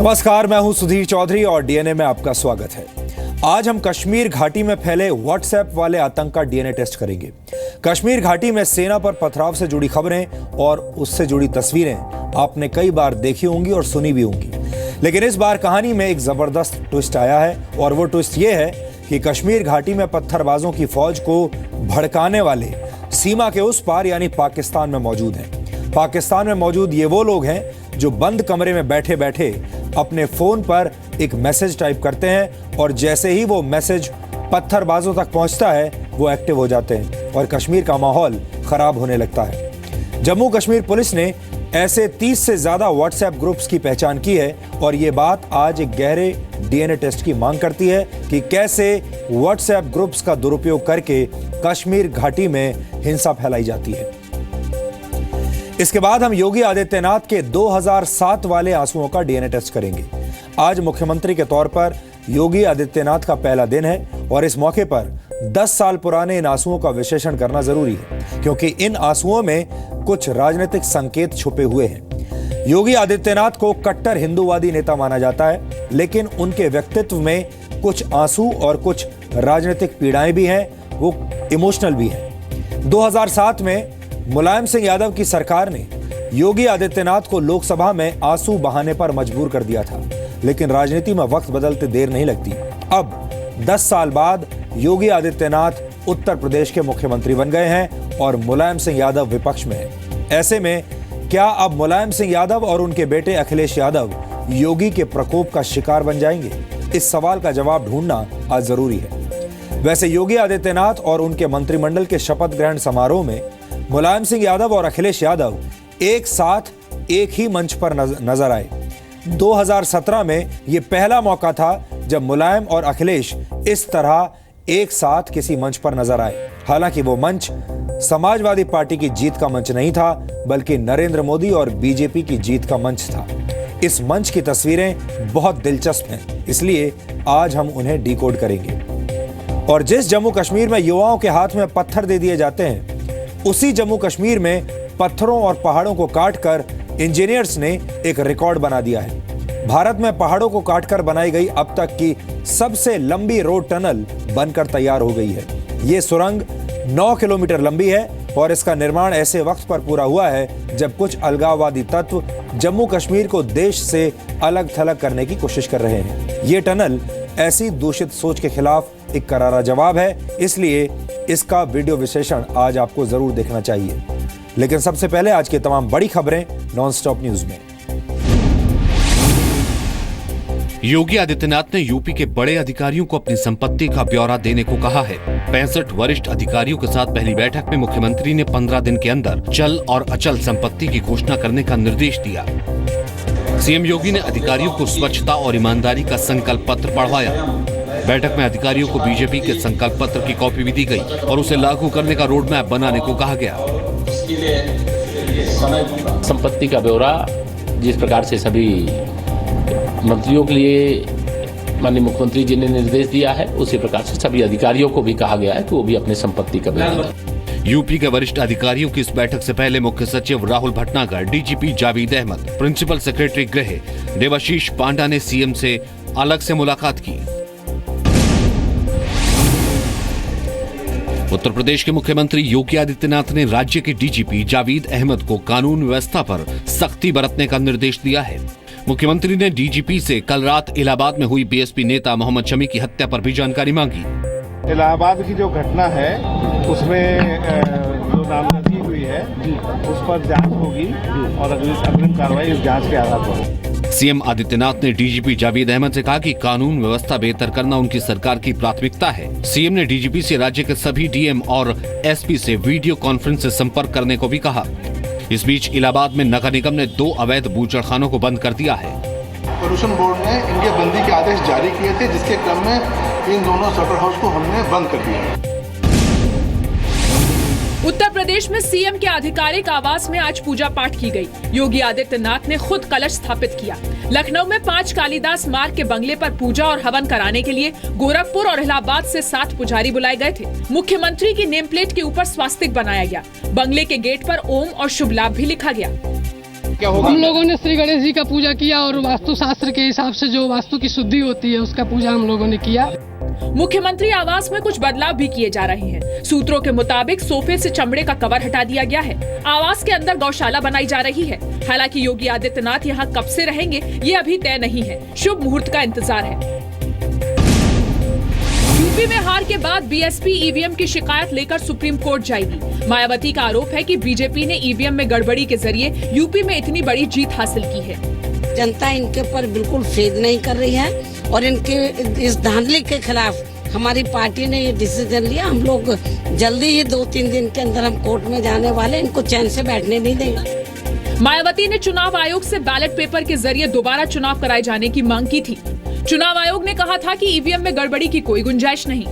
नमस्कार, मैं हूं सुधीर चौधरी और डीएनए में आपका स्वागत है। आज हम कश्मीर घाटी में फैले व्हाट्सएप वाले आतंक का डीएनए टेस्ट करेंगे। कश्मीर घाटी में सेना पर पथराव से जुड़ी खबरें और उससे जुड़ी तस्वीरें आपने कई बार देखी होंगी और सुनी भी होंगी, लेकिन इस बार कहानी में एक जबरदस्त ट्विस्ट आया है और वो ट्विस्ट ये है कि कश्मीर घाटी में पत्थरबाजों की फौज को भड़काने वाले सीमा के उस पार यानी पाकिस्तान में मौजूद हैं। पाकिस्तान में मौजूद ये वो लोग हैं जो बंद कमरे में बैठे बैठे अपने फोन पर एक मैसेज टाइप करते हैं और जैसे ही वो मैसेज पत्थरबाजों तक पहुंचता है वो एक्टिव हो जाते हैं और कश्मीर का माहौल खराब होने लगता है। जम्मू कश्मीर पुलिस ने ऐसे 30 से ज्यादा व्हाट्सएप ग्रुप्स की पहचान की है और ये बात आज एक गहरे डीएनए टेस्ट की मांग करती है कि कैसे व्हाट्सएप ग्रुप्स का दुरुपयोग करके कश्मीर घाटी में हिंसा फैलाई जाती है। इसके बाद हम योगी आदित्यनाथ के 2007 वाले आंसुओं का डीएनए टेस्ट करेंगे। आज मुख्यमंत्री के तौर पर योगी आदित्यनाथ का पहला दिन है और इस मौके पर 10 साल पुराने इन आंसुओं का विश्लेषण करना जरूरी है, क्योंकि इन आंसुओं में कुछ राजनीतिक संकेत छुपे हुए हैं। योगी आदित्यनाथ को कट्टर हिंदूवादी नेता माना जाता है, लेकिन उनके व्यक्तित्व में कुछ आंसू और कुछ राजनीतिक पीड़ाएं भी हैं, वो इमोशनल भी हैं। 2007 में मुलायम सिंह यादव की सरकार ने योगी आदित्यनाथ को लोकसभा में आंसू बहाने पर मजबूर कर दिया था, लेकिन राजनीति में वक्त बदलते देर नहीं लगती। अब 10 साल बाद योगी आदित्यनाथ उत्तर प्रदेश के मुख्यमंत्री बन गए हैं और मुलायम सिंह यादव विपक्ष में है। ऐसे में क्या अब मुलायम सिंह यादव और उनके बेटे अखिलेश यादव योगी के प्रकोप का शिकार बन जाएंगे? इस सवाल का जवाब ढूंढना आज जरूरी है। वैसे योगी आदित्यनाथ और उनके मंत्रिमंडल के शपथ ग्रहण समारोह में मुलायम सिंह यादव और अखिलेश यादव एक साथ एक ही मंच पर नजर आए। 2017 में यह पहला मौका था जब मुलायम और अखिलेश इस तरह एक साथ किसी मंच पर नजर आए। हालांकि वो मंच समाजवादी पार्टी की जीत का मंच नहीं था, बल्कि नरेंद्र मोदी और बीजेपी की जीत का मंच था। इस मंच की तस्वीरें बहुत दिलचस्प हैं, इसलिए आज हम उन्हें डिकोड करेंगे। और जिस जम्मू कश्मीर में युवाओं के हाथ में पत्थर दे दिए जाते हैं, उसी जम्मू कश्मीर में पत्थरों और पहाड़ों को काटकर इंजीनियर्स ने एक रिकॉर्ड बना दिया है। भारत में पहाड़ों को काटकर बनाई गई अब तक की सबसे लंबी रोड टनल बनकर तैयार हो गई है। ये सुरंग 9 किलोमीटर लंबी है और इसका निर्माण ऐसे वक्त पर पूरा हुआ है जब कुछ अलगाववादी तत्व जम्मू कश्मीर को देश से अलग थलग करने की कोशिश कर रहे हैं। ये टनल ऐसी दूषित सोच के खिलाफ एक करारा जवाब है, इसलिए इसका वीडियो विश्लेषण आज आपको जरूर देखना चाहिए। लेकिन सबसे पहले आज की तमाम बड़ी खबरें नॉनस्टॉप न्यूज में। योगी आदित्यनाथ ने यूपी के बड़े अधिकारियों को अपनी संपत्ति का ब्यौरा देने को कहा है। 65 वरिष्ठ अधिकारियों के साथ पहली बैठक में मुख्यमंत्री ने 15 दिन के अंदर चल और अचल संपत्ति की घोषणा करने का निर्देश दिया। सीएम योगी ने अधिकारियों को स्वच्छता और ईमानदारी का संकल्प पत्र पढ़वाया। बैठक में अधिकारियों को बीजेपी के संकल्प पत्र की कॉपी भी दी गई और उसे लागू करने का रोड मैप बनाने को कहा गया। संपत्ति का ब्यौरा जिस प्रकार से सभी मंत्रियों के लिए माननीय मुख्यमंत्री जी ने निर्देश दिया है, उसी प्रकार से सभी अधिकारियों को भी कहा गया है कि वो भी अपनी संपत्ति का ब्यौरा दें। यूपी के वरिष्ठ अधिकारियों की इस बैठक से पहले मुख्य सचिव Rahul Bhatnagar, DGP Javed Ahmed, principal secretary गृह देवाशीष पांडा ने सीएम से अलग से मुलाकात की। उत्तर प्रदेश के मुख्यमंत्री योगी आदित्यनाथ ने राज्य के डीजीपी जावेद अहमद को कानून व्यवस्था पर सख्ती बरतने का निर्देश दिया है। मुख्यमंत्री ने डीजीपी से कल रात इलाहाबाद में हुई बीएसपी नेता मोहम्मद शमी की हत्या पर भी जानकारी मांगी। इलाहाबाद की जो घटना है उसमें जो नामजदगी हुई है उस पर जांच होगी और अग्रिम कार्रवाई इस जांच के आधार पर होगी। सीएम आदित्यनाथ ने डीजीपी जावेद अहमद से कहा कि कानून व्यवस्था बेहतर करना उनकी सरकार की प्राथमिकता है। सीएम ने डीजीपी से राज्य के सभी डीएम और एसपी से वीडियो कॉन्फ्रेंस से संपर्क करने को भी कहा। इस बीच इलाहाबाद में नगर निगम ने 2 अवैध बूचड़खानों को बंद कर दिया है। पोल्यूशन बोर्ड ने इनके बंदी के आदेश जारी किए थे, जिसके क्रम में इन दोनों शटर हाउस को हमने बंद कर दिया है। उत्तर प्रदेश में सीएम के आधिकारिक आवास में आज पूजा पाठ की गई। योगी आदित्यनाथ ने खुद कलश स्थापित किया। लखनऊ में 5 कालिदास मार्ग के बंगले पर पूजा और हवन कराने के लिए गोरखपुर और इलाहाबाद से 7 पुजारी बुलाए गए थे। मुख्यमंत्री की नेम प्लेट के ऊपर स्वास्तिक बनाया गया। बंगले के गेट पर ओम और शुभ लाभ भी लिखा गया। हम लोगों ने श्री गणेश जी का पूजा किया और वास्तु शास्त्र के हिसाब से जो वास्तु की शुद्धि होती है उसका पूजा हम लोगों ने किया। मुख्यमंत्री आवास में कुछ बदलाव भी किए जा रहे हैं। सूत्रों के मुताबिक सोफे से चमड़े का कवर हटा दिया गया है। आवास के अंदर गौशाला बनाई जा रही है। हालांकि योगी आदित्यनाथ यहां कब से रहेंगे ये अभी तय नहीं है। शुभ मुहूर्त का इंतजार है। यूपी में हार के बाद बीएसपी ईवीएम की शिकायत लेकर सुप्रीम कोर्ट जाएगी। मायावती का आरोप है कि बीजेपी ने ईवीएम में गड़बड़ी के जरिए यूपी में इतनी बड़ी जीत हासिल की है। जनता इनके ऊपर बिल्कुल फेद नहीं कर रही है और इनके इस धांधली के खिलाफ हमारी पार्टी ने ये डिसीजन लिया। हम लोग जल्दी ही 2-3 दिन के अंदर हम कोर्ट में जाने वाले, इनको चैन से बैठने नहीं देंगे। मायावती ने चुनाव आयोग से बैलेट पेपर के जरिए दोबारा चुनाव कराए जाने की मांग की थी। चुनाव आयोग ने कहा था कि ईवीएम में गड़बड़ी की कोई गुंजाइश नहीं।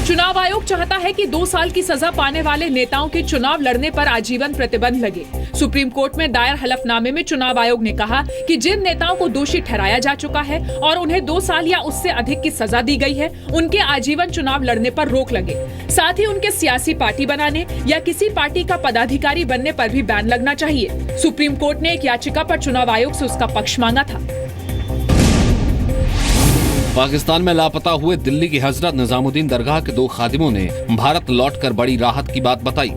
चुनाव आयोग चाहता है कि 2 साल की सजा पाने वाले नेताओं के चुनाव लड़ने पर आजीवन प्रतिबंध लगे। सुप्रीम कोर्ट में दायर हलफनामे में चुनाव आयोग ने कहा कि जिन नेताओं को दोषी ठहराया जा चुका है और उन्हें 2 साल या उससे अधिक की सजा दी गई है, उनके आजीवन चुनाव लड़ने पर रोक लगे। साथ ही उनके सियासी पार्टी बनाने या किसी पार्टी का पदाधिकारी बनने पर भी बैन लगना चाहिए। सुप्रीम कोर्ट ने एक याचिका पर चुनाव आयोग से उसका पक्ष मांगा था। पाकिस्तान में लापता हुए दिल्ली की हजरत निजामुद्दीन दरगाह के 2 खादिमों ने भारत लौटकर बड़ी राहत की बात बताई।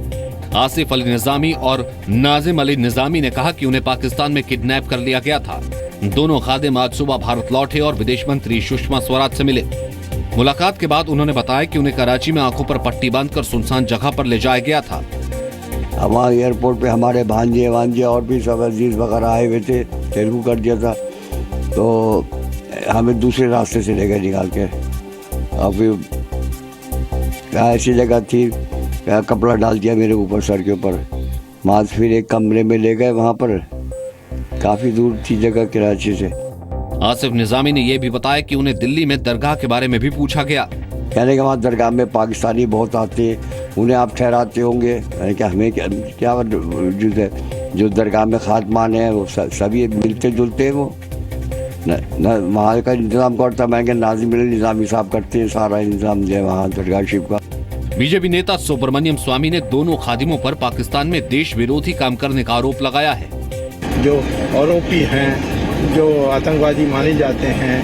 आसिफ अली निजामी और नाजिम अली निजामी ने कहा कि उन्हें पाकिस्तान में किडनैप कर लिया गया था। दोनों खादिम आज सुबह भारत लौटे और विदेश मंत्री सुषमा स्वराज से मिले। मुलाकात के बाद उन्होंने बताया कि उन्हें कराची में आंखों पर पट्टी बांधकर सुनसान जगह पर ले जाया गया था। वहाँ एयरपोर्ट पे हमारे भांजे और भी सब अजीज वगैरह आए हुए थे, तेलुगु कर दिया था, तो हमें दूसरे रास्ते से ले गए निकाल के। अब ऐसी जगह थी, कपड़ा डाल दिया मेरे ऊपर, सर के ऊपर, वहाँ से फिर एक कमरे में ले गए। वहाँ पर काफ़ी दूर थी जगह कराची से। आसिफ निजामी ने यह भी बताया कि उन्हें दिल्ली में दरगाह के बारे में भी पूछा गया। कहने के वहाँ दरगाह में पाकिस्तानी बहुत आते हैं, उन्हें आप ठहराते होंगे क्या? हमें क्या जो दरगाह में खादमान है वो सभी मिलते जुलते हैं। वो न वहाँ का इंतजाम करता मैं नाजिम अली निजामी साहब करते हैं सारा इंतजाम जो है वहाँ दरगाह शिव का। बीजेपी नेता सुब्रमण्यम स्वामी ने दोनों खादिमों पर पाकिस्तान में देश विरोधी काम करने का आरोप लगाया है। जो आरोपी हैं, जो आतंकवादी माने जाते हैं,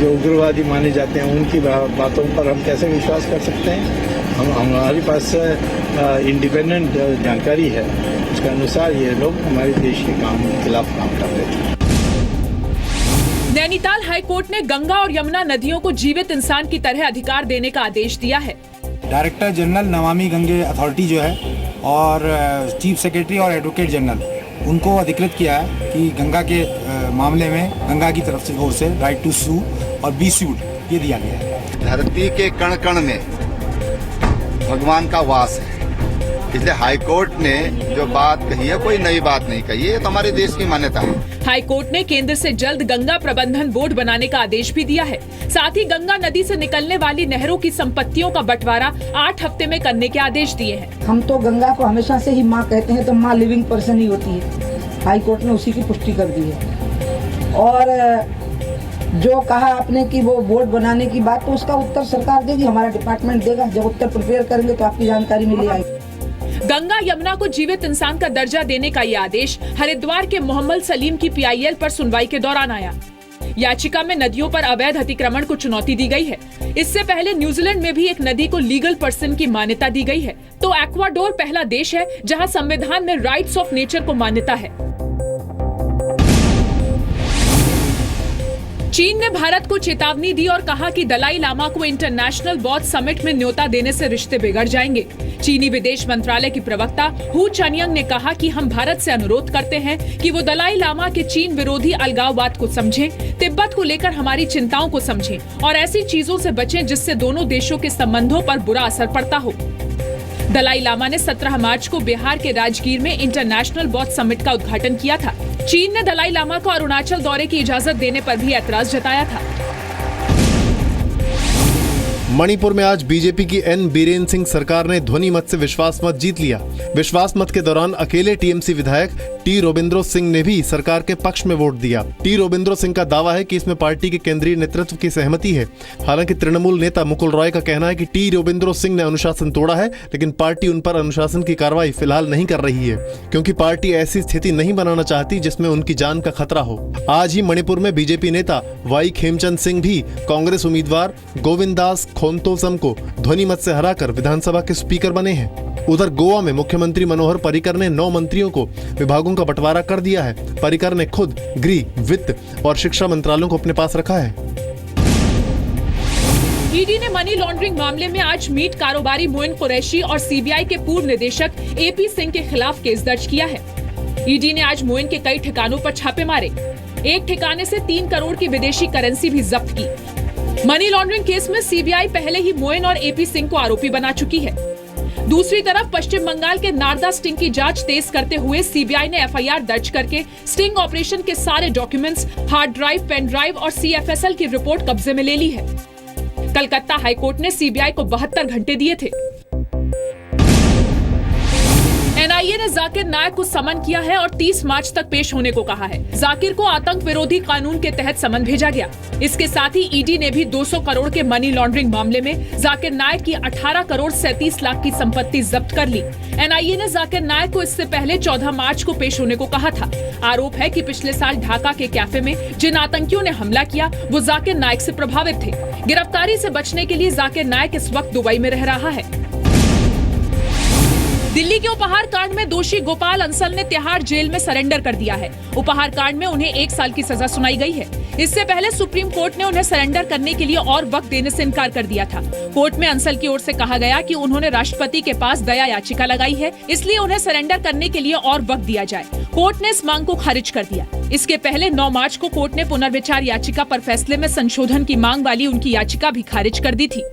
जो उग्रवादी माने जाते हैं, उनकी बातों पर हम कैसे विश्वास कर सकते हैं? हमारे पास इंडिपेंडेंट जानकारी है, उसके अनुसार ये लोग हमारे देश के खिलाफ काम कर रहे थे। नैनीताल हाईकोर्ट ने गंगा और यमुना नदियों को जीवित इंसान की तरह अधिकार देने का आदेश दिया है। Director general Namami Gange authority जो है और चीफ सेक्रेटरी और एडवोकेट जनरल उनको अधिकृत किया है कि गंगा के मामले में गंगा की तरफ से ओर से राइट टू सू और बी सूड ये दिया गया है। धरती के कण कण में भगवान का वास है, इसलिए हाईकोर्ट ने जो बात कही है कोई नई बात नहीं कही है, ये तो हमारे देश की मान्यता है। हाईकोर्ट ने केंद्र से जल्द गंगा प्रबंधन बोर्ड बनाने का आदेश भी दिया है। साथ ही गंगा नदी से निकलने वाली नहरों की संपत्तियों का बंटवारा 8 हफ्ते में करने के आदेश दिए हैं। हम तो गंगा को हमेशा से ही माँ कहते हैं, तो माँ लिविंग पर्सन ही होती है। हाईकोर्ट ने उसी की पुष्टि कर दी है। और जो कहा आपने कि वो बोर्ड बनाने की बात, तो उसका उत्तर सरकार देगी, हमारा डिपार्टमेंट देगा। जब उत्तर प्रिपेयर करेंगे तो आपकी जानकारी मिल जाएगी। गंगा यमुना को जीवित इंसान का दर्जा देने का ये आदेश हरिद्वार के मोहम्मद सलीम की पीआईएल पर सुनवाई के दौरान आया। याचिका में नदियों पर अवैध अतिक्रमण को चुनौती दी गई है। इससे पहले न्यूजीलैंड में भी एक नदी को लीगल पर्सन की मान्यता दी गई है। तो एक्वाडोर पहला देश है जहां संविधान में राइट्स ऑफ नेचर को मान्यता है। चीन ने भारत को चेतावनी दी और कहा कि दलाई लामा को इंटरनेशनल बौद्ध समिट में न्योता देने से रिश्ते बिगड़ जाएंगे। चीनी विदेश मंत्रालय की प्रवक्ता हु चनियंग ने कहा कि हम भारत से अनुरोध करते हैं कि वो दलाई लामा के चीन विरोधी अलगाववाद को समझें, तिब्बत को लेकर हमारी चिंताओं को समझें और ऐसी चीजों से बचें जिससे दोनों देशों के संबंधों पर बुरा असर पड़ता हो। दलाई लामा ने 17 मार्च को बिहार के राजगीर में इंटरनेशनल बौद्ध समिट का उद्घाटन किया था। चीन ने दलाई लामा को अरुणाचल दौरे की इजाजत देने पर भी ऐतराज जताया था। मणिपुर में आज बीजेपी की एन बीरेन सिंह सरकार ने ध्वनि मत से विश्वास मत जीत लिया। विश्वास मत के दौरान अकेले टीएमसी विधायक टी रोबिंद्रो सिंह ने भी सरकार के पक्ष में वोट दिया। टी रोबिंद्रो सिंह का दावा है कि इसमें पार्टी के केंद्रीय नेतृत्व की सहमति है। हालांकि तृणमूल नेता मुकुल रॉय का कहना है कि टी रोबिंद्रो सिंह ने अनुशासन तोड़ा है, लेकिन पार्टी उन पर अनुशासन की कार्रवाई फिलहाल नहीं कर रही है, क्योंकि पार्टी ऐसी स्थिति नहीं बनाना चाहती जिसमें उनकी जान का खतरा हो। आज ही मणिपुर में बीजेपी नेता वाई खेमचंद सिंह भी कांग्रेस उम्मीदवार गोविंद दास खोंतोसम को ध्वनि मत से हराकर विधानसभा के स्पीकर बने हैं। उधर गोवा में मुख्यमंत्री मनोहर पर्रिकर ने 9 मंत्रियों को विभागों का बंटवारा कर दिया है। पर्रिकर ने खुद गृह, वित्त और शिक्षा मंत्रालयों को अपने पास रखा है। ईडी ने मनी लॉन्ड्रिंग मामले में आज मीट कारोबारी मोइन कुरैशी और सीबीआई के पूर्व निदेशक एपी सिंह के खिलाफ केस दर्ज किया है। ईडी ने आज मोइन के कई ठिकानों पर छापे मारे। एक ठिकाने से 3 करोड़ की विदेशी करेंसी भी जब्त की। मनी लॉन्ड्रिंग केस में सीबीआई पहले ही मोइन और एपी सिंह को आरोपी बना चुकी है। दूसरी तरफ पश्चिम बंगाल के नारदा स्टिंग की जांच तेज करते हुए सीबीआई ने एफआईआर दर्ज करके स्टिंग ऑपरेशन के सारे documents, hard drive, pen drive और सीएफएसएल की रिपोर्ट कब्जे में ले ली है। कलकत्ता हाईकोर्ट ने सीबीआई को 72 घंटे दिए थे। एनआईए ने जाकिर नायक को समन किया है और 30 मार्च तक पेश होने को कहा है। जाकिर को आतंक विरोधी कानून के तहत समन भेजा गया। इसके साथ ही ईडी ने भी 200 करोड़ के मनी लॉन्ड्रिंग मामले में जाकिर नायक की 18 करोड़ 37 लाख की संपत्ति जब्त कर ली। एनआईए ने जाकिर नायक को इससे पहले 14 मार्च को पेश होने को कहा था। आरोप है कि पिछले साल ढाका के कैफे में जिन आतंकियों ने हमला किया वो जाकिर नायक से प्रभावित थे। गिरफ्तारी से बचने के लिए जाकिर नायक इस वक्त दुबई में रह रहा है। दिल्ली के उपहार कांड में दोषी गोपाल अंसल ने तिहाड़ जेल में सरेंडर कर दिया है। उपहार कांड में उन्हें 1 साल की सजा सुनाई गई है। इससे पहले सुप्रीम कोर्ट ने उन्हें सरेंडर करने के लिए और वक्त देने से इनकार कर दिया था। कोर्ट में अंसल की ओर से कहा गया कि उन्होंने राष्ट्रपति के पास दया याचिका लगाई है, इसलिए उन्हें सरेंडर करने के लिए और वक्त दिया जाए। कोर्ट ने इस मांग को खारिज कर दिया। इसके पहले 9 मार्च को कोर्ट ने पुनर्विचार याचिका पर फैसले में संशोधन की मांग वाली उनकी याचिका भी खारिज कर दी थी।